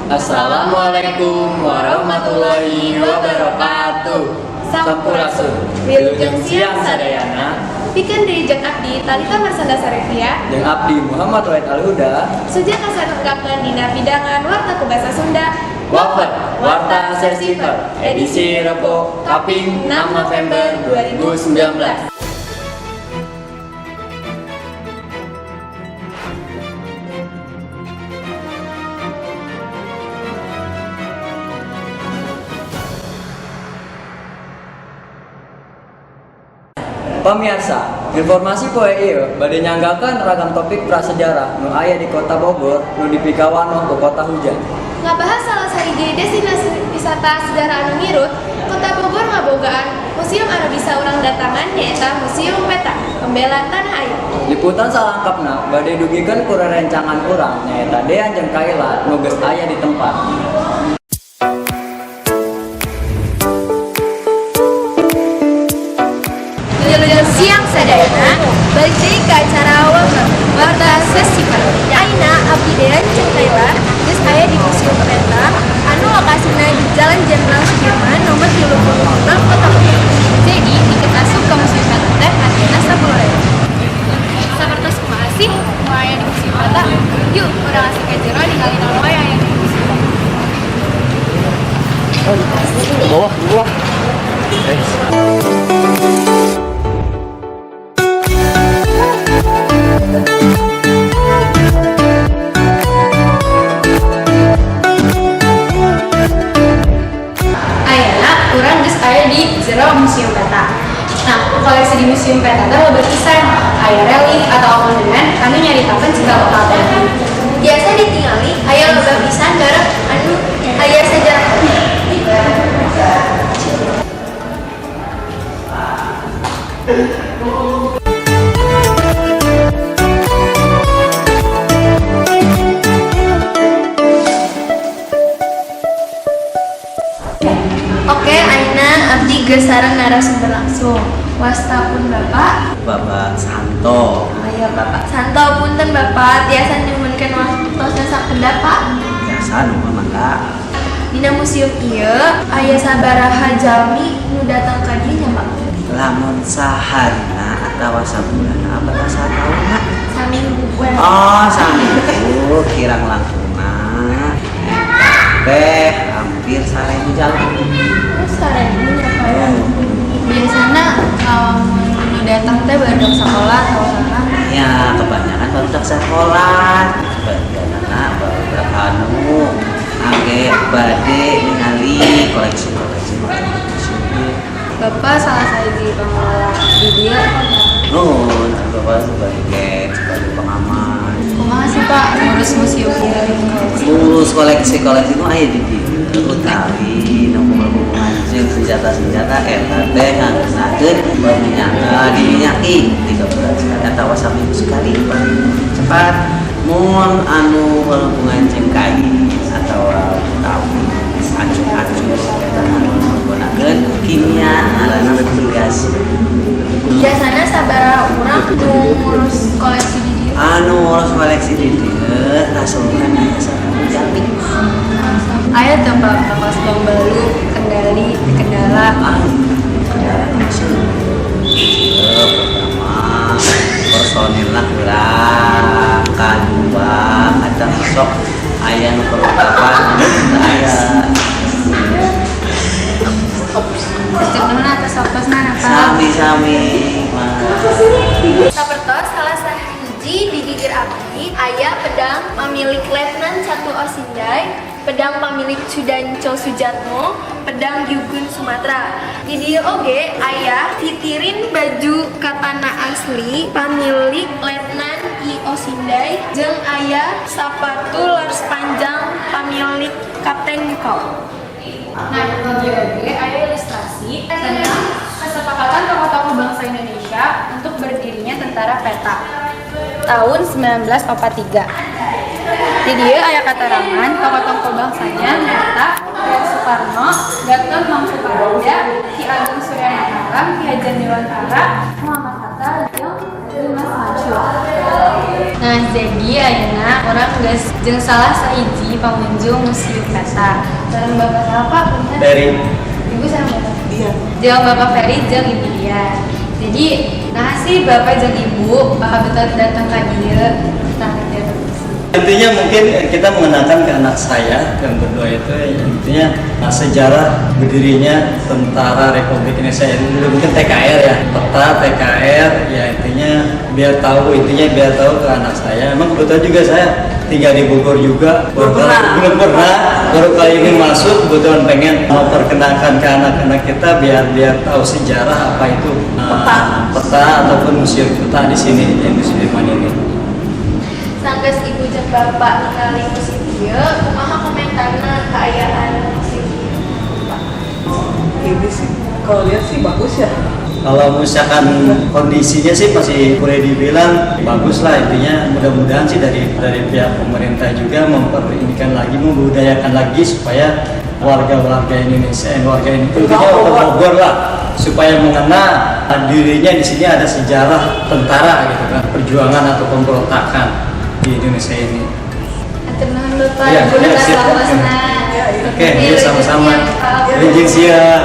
Assalamualaikum warahmatullahi wabarakatuh. Sampurasun, wilujeng siang sadayana. Pikeun deui jeung abdi Talita Marsanda Sarevia Jeung abdi Muhammad Wahid Al-Huda. Sujud kasanengkakeun dina bidangan warta ku basa Sunda. Wafat Warta Sesiver edisi Rebo Kaping 6 November 2019. Pemirsa, informasi poe ieu bade nyanggakeun ragam topik prasejarah nu aya di Kota Bogor nu dipikawanoh ku kota hujan. Ngabahas salah sahiji destinasi wisata sejarah anu ngirut, Kota Bogor ngabogaan museum anu bisa urang datangan nyaeta Museum Peta Pembela Tanah Air. Liputan salangkapna bade dugikeun ku rerencangan urang nyaeta Dean jeung Kaila nu geus aya di tempat. Siang sadayana, balik deui ka acara Warta Sesiver. Ayeuna abdi Dean jeung Kaila geus aya di Museum Peta anu lokasina di Jalan Jenderal Sudirman nomor 36 Kota Bogor. Jadi, tiket masuk ke Museum Peta teh hargana 10.000. Sapertos kumaha sih nu aya di Museum Peta? Yuk, urang asik ka jero ningali naon wae aya di Museum Peta. Bawah. Urang geus aya di jero Museum Peta. Nah, koleksi di Museum Peta teh loba pisan aya relik atau monumen anu nyaritakeun ciga lokal teh. Biasa ditingali aya loba pisan barang anu aya sajarahna. Oke, ayeuna abdi geus sareng narasumber langsung. Wastapun Bapak. Bapak Santo. Aya Bapak Santo, punten Bapak, tiasa nyumunkeun waktosna sakedap Pak. Biasa nu mangga. Dina museum ieu aya sabaraha jalmi nu datang ka dieu nya Pak? Lamun saharina atawa sabulana apa satauna? Saminggu we. Oh, saminggu kirang langkungna. Teh hampir 1000 jalmi. Terus sarebu nya biasana nu datang teh baru sekolah atau apa? Ya, kebanyakan baru sekolah. Sebagianna baru anu age bade ningali koleksi-koleksi. Bapak salah sahiji pengelola di dieu. Nuhun, Bapak sebagai pengaman. Kumaha sih Pak ngurus museum ieu? Ngurus koleksi-koleksi nu aya di dieu utawi nu hubungan jeung senjata-senjata eta teh nganakeun berminyak diminyaki 13 atawa saminggu sekali cepat mun anu hubungan jeung kain atawa utawi acung-acung eta menggunakeun kimia ngaranna gas. Biasana sabaraha urang nu ngurus koleksi di dieu? Anu ngurus koleksi di dieu kasulkan aya 1 jalmi. Aya teu Pak kapas Bambalu, Kendali, Kendala. Kendala masuk. Pertama personil lah kurang, kedua ada sok aya nu perlengkapan aya. Sejenengna atas sokosna apa? Sami-sami. Sapertos salah sahiji di gigir abdi aya pedang pamilik Letnan 1 Osindai, pedang pamilik Sudanco Sujatmo, pedang Yugun Sumatera. Di dieu oge aya titirin baju katana asli pamilik Letnan I Osindai jeung aya sapatu lars panjang pamilik Kapten Niko. Nah, di dieu oge aya ilustrasi tentang kesepakatan tokoh-tokoh bangsa Indonesia untuk berdirinya Tentara Peta tahun 1943. Di dieu aya katerangan tokoh-tokoh bangsanya nyata Ria Soekarno, Gatot Mangkuparanda, Ki Ageng Surya Mataram, Ki Hajar Dewantara, Muhammad Hatta, jeung Dimas Mansur. Nah, jadi ayeuna urang geus jeung salah sahiji pamunjul menuju Museum Kata. Bareng Bapak siapa? Dari Ibu sama Bapak. Iya. Jeung Bapak Ferry jeung Ibu dia. Jadi, nah sih Bapak jeung Ibu bakal betul datang ke dia. Intinya mungkin kita mengenalkan ke anak saya yang berdua itu intinya sejarah berdirinya Tentara Republik Indonesia ini mungkin TKR ya, peta TKR ya, intinya biar tahu ke anak saya. Emang kebetulan juga saya tinggal di Bogor juga, belum pernah baru kali ini masuk, kebetulan pengen memperkenalkan ke anak-anak kita biar tahu sejarah apa itu peta ataupun museum peta di sini di museum ini. Sanggeus ibu jeung bapak ningali museum ieu, kumaha komentarna keayaan museum ieu? Ini sih kalau lihat sih bagus ya. Kalau misalkan kondisinya sih masih boleh dibilang bagus lah, intinya mudah-mudahan sih dari pihak pemerintah juga memperinikan lagi, membudayakan lagi supaya warga Indonesia, warga ini tentunya Bogor lah, supaya mengenal dirinya di sini ada sejarah tentara gitu kan, perjuangan atau pemberontakan di Indonesia ini. Tenang lupa, Iya, Ibu iya, siap. Oke, ya sama-sama. Izin siang.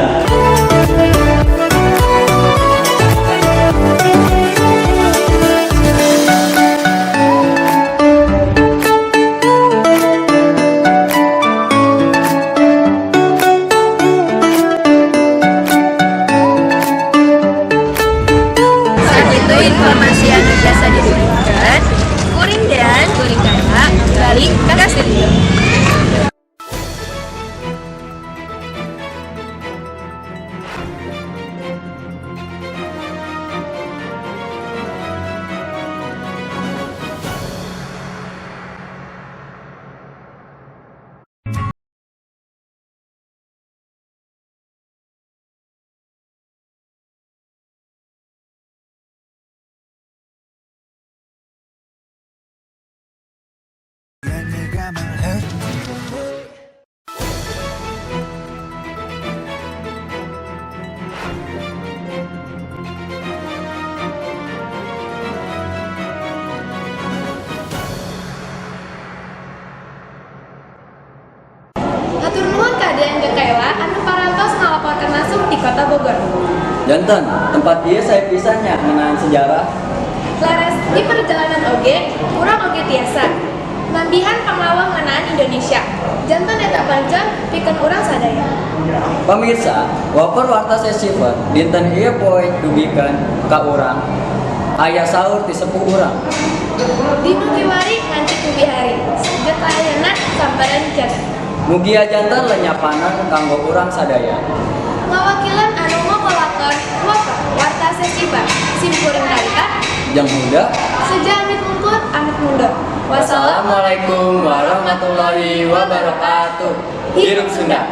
Informasi yang biasa diberikan kuring kata balik ke studio. Hatur nuhun keadaan jeung Kaila anu parantos ngalaporkeun langsung di Kota Bogor. jantan tempat dia saya pisahnya mengenai sejarah. Laras di perjalanan oge, kurang oge tiasa. Nambihan pahlawan ngeunaan Indonesia. Janten eta pancen pikeun urang sadaya. Pemirsa, wapar warta sesifat dinten ieu poe dugikeun ka urang. Aya saur ti sepuh urang. Dinu kiwari nganti kubi hari. Sejak ayeuna samparan jaga. Mugia jantan lenyapanan kanggo urang sadaya. Ngawakilan anu ngokolakeun wapar warta sesifat. Simkuring harita Jang muda. sejamit mungkut amit mundur. Wassalamualaikum warahmatullahi wabarakatuh. Hidup Sunda.